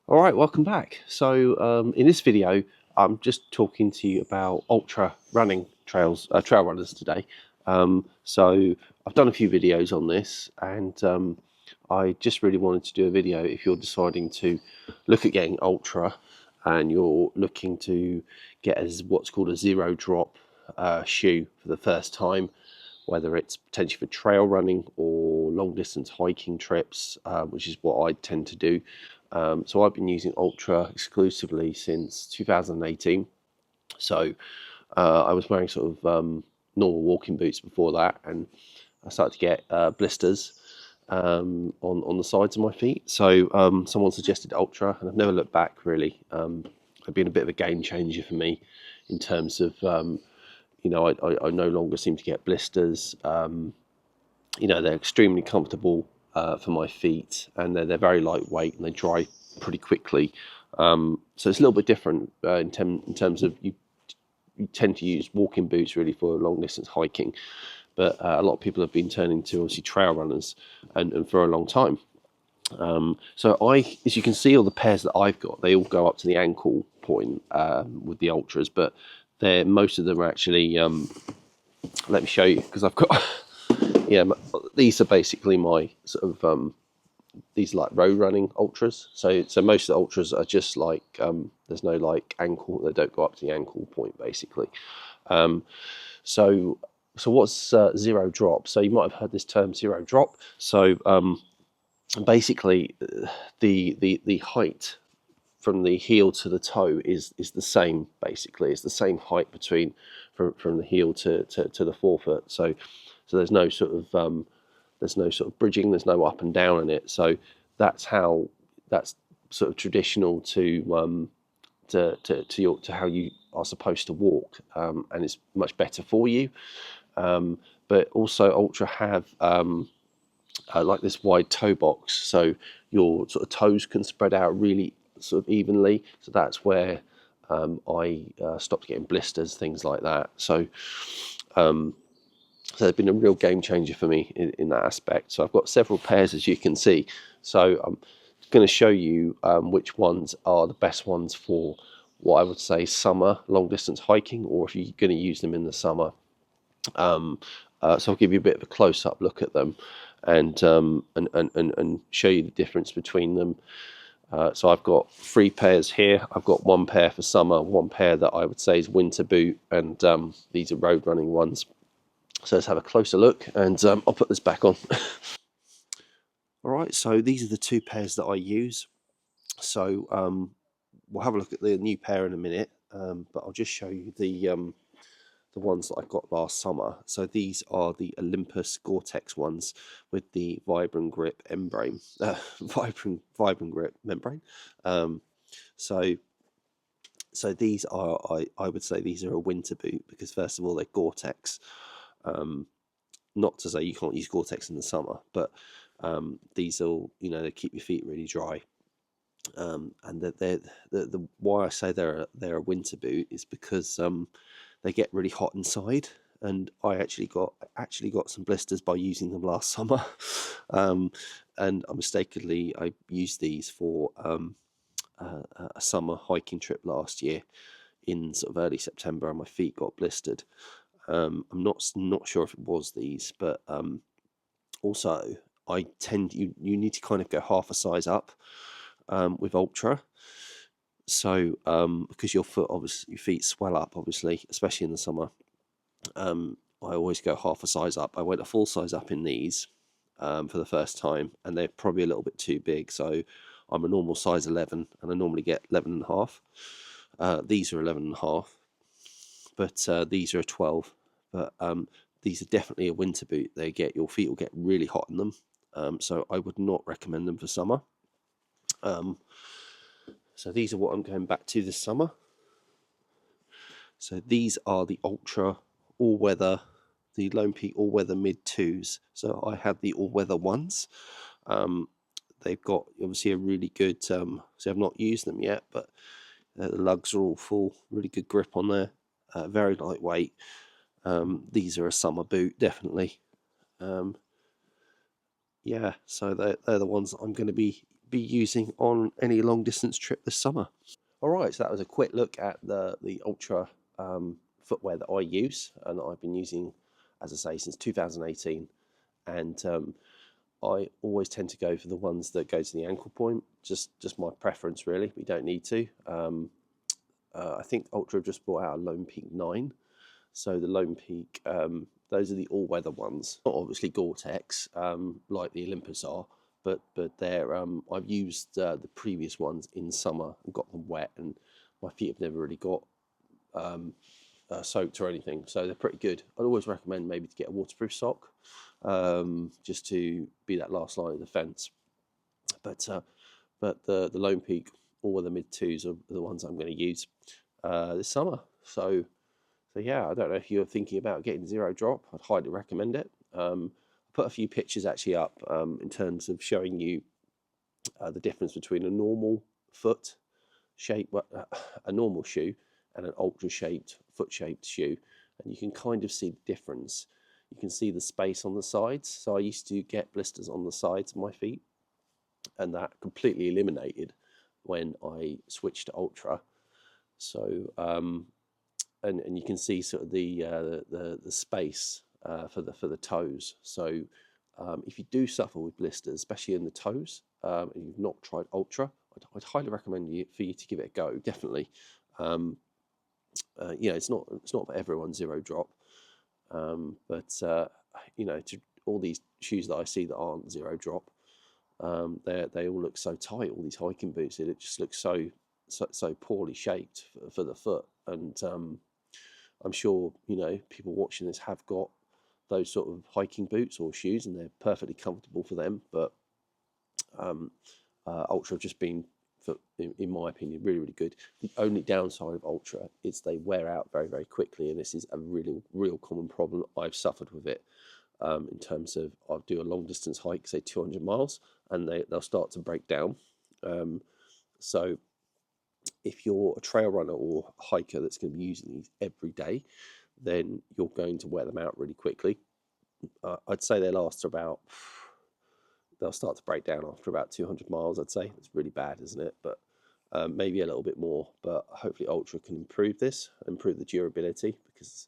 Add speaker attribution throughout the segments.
Speaker 1: All right, welcome back. So in this video, I'm just talking to you about ultra running trail runners today. So I've done a few videos on this, and I just really wanted to do a video if you're deciding to look at getting ultra, and you're looking to get what's called a zero drop shoe for the first time, whether it's potentially for trail running or long distance hiking trips, which is what I tend to do. So I've been using Altra exclusively since 2018. So I was wearing sort of normal walking boots before that, and I started to get blisters on the sides of my feet. So someone suggested Ultra, and I've never looked back really. It's been a bit of a game changer for me in terms of I no longer seem to get blisters. They're extremely comfortable for my feet, and they're very lightweight and they dry pretty quickly. So it's a little bit different in terms of you tend to use walking boots really for long distance hiking, but a lot of people have been turning to obviously trail runners and for a long time. As you can see, all the pairs that I've got, they all go up to the ankle point with the Ultras, but most of them are actually. Let me show you, because I've got these are basically my sort of these like road running Ultras. So most of the Ultras are just like there's no like ankle, they don't go up to the ankle point basically. So what's zero drop? So you might have heard this term zero drop. So basically the height from the heel to the toe is the same. Basically, it's the same height between from the heel to the forefoot. So there's no sort of bridging. There's no up and down in it. So that's sort of traditional to how you are supposed to walk, and it's much better for you. But also Ultra have like this wide toe box, so your sort of toes can spread out really sort of evenly. So that's where I stopped getting blisters, things like that. So it's been a real game changer for me in that aspect. So I've got several pairs, as you can see. So I'm going to show you which ones are the best ones for what I would say summer long distance hiking, or if you're going to use them in the summer. So I'll give you a bit of a close up look at them, and show you the difference between them. So I've got 3 pairs here. I've got 1 pair for summer, 1 pair that I would say is winter boot, and these are road running ones. So let's have a closer look, and I'll put this back on. All right, so these are the 2 pairs that I use. So we'll have a look at the new pair in a minute, but I'll just show you the ones that I got last summer. So these are the Olympus Gore-Tex ones with the Vibrant Grip membrane. Vibrant Grip membrane. So these are, I would say these are a winter boot, because first of all they're Gore-Tex. Not to say you can't use Gore-Tex in the summer, but these will, they keep your feet really dry. And the why I say they're a winter boot is because they get really hot inside, and I actually got some blisters by using them last summer. And I used these for a summer hiking trip last year in sort of early September, and my feet got blistered. I'm not sure if it was these, but also you need to kind of go half a size up with Ultra. So because your feet swell up, obviously, especially in the summer. I always go half a size up. I went a full size up in these for the first time, and they're probably a little bit too big. So I'm a normal size 11, and I normally get 11 and a half. These are 11 and a half, but these are a 12. But these are definitely a winter boot. Your feet will get really hot in them. So I would not recommend them for summer. So these are what I'm going back to this summer. So these are the Ultra all-weather, the Lone Peak all-weather mid-2s. So I had the all-weather ones. They've got obviously a really good, so I've not used them yet, but the lugs are all full, really good grip on there, very lightweight. These are a summer boot, definitely. Yeah, so they're the ones I'm going to be be using on any long distance trip this summer. All right, so that was a quick look at the Ultra footwear that I use and that I've been using, as I say, since 2018. And I always tend to go for the ones that go to the ankle point. Just my preference, really. We don't need to. I think Ultra have just brought out a Lone Peak 9. So the Lone Peak, those are the all-weather ones. Not obviously Gore-Tex, like the Olympus are, but they're. I've used the previous ones in summer and got them wet, and my feet have never really got soaked or anything. So they're pretty good. I'd always recommend maybe to get a waterproof sock, just to be that last line of defence. But the Lone Peak or the mid twos are the ones I'm going to use this summer. So yeah, I don't know if you're thinking about getting zero drop. I'd highly recommend it. I put a few pictures actually up in terms of showing you the difference between a normal foot shape, a normal shoe, and an ultra shaped, foot shaped shoe, and you can kind of see the difference. You can see the space on the sides. So I used to get blisters on the sides of my feet, and that completely eliminated when I switched to Ultra. So and you can see sort of the space for the toes. So if you do suffer with blisters, especially in the toes, and you've not tried Ultra, I'd highly recommend for you to give it a go. Definitely. It's not for everyone, zero drop, but all these shoes that I see that aren't zero drop, they all look so tight. All these hiking boots, it just looks so poorly shaped for the foot, and I'm sure people watching this have got those sort of hiking boots or shoes, and they're perfectly comfortable for them. But Ultra have just been, in my opinion, really, really good. The only downside of Ultra is they wear out very, very quickly, and this is a really, real common problem. I've suffered with it in terms of I'll do a long distance hike, say 200 miles, and they'll start to break down. So if you're a trail runner or hiker that's going to be using these every day, then you're going to wear them out really quickly. I'd say they'll start to break down after about 200 miles, I'd say. It's really bad, isn't it? But maybe a little bit more. But hopefully Ultra can improve this, improve the durability, because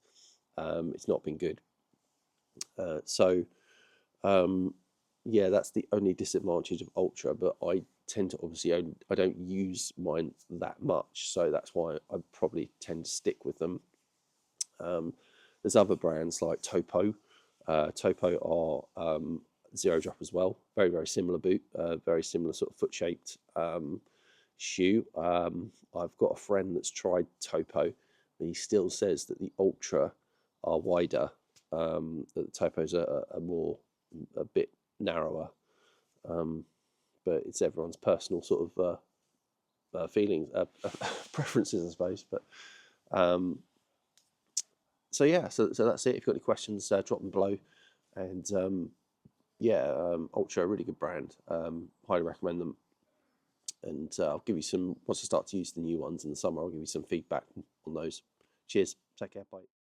Speaker 1: it's not been good. Yeah, that's the only disadvantage of Ultra. But I tend to I don't use mine that much, so that's why I probably tend to stick with them. There's other brands like Topo. Topo are zero drop as well. Very, very similar boot, very similar sort of foot shaped shoe. I've got a friend that's tried Topo, and he still says that the Ultra are wider, that the Topos are a bit narrower. But it's everyone's personal sort of feelings, preferences, I suppose. But so yeah, so that's it. If you've got any questions, drop them below. And Ultra, a really good brand. Highly recommend them. And I'll give you some, once I start to use the new ones in the summer, I'll give you some feedback on those. Cheers. Take care. Bye.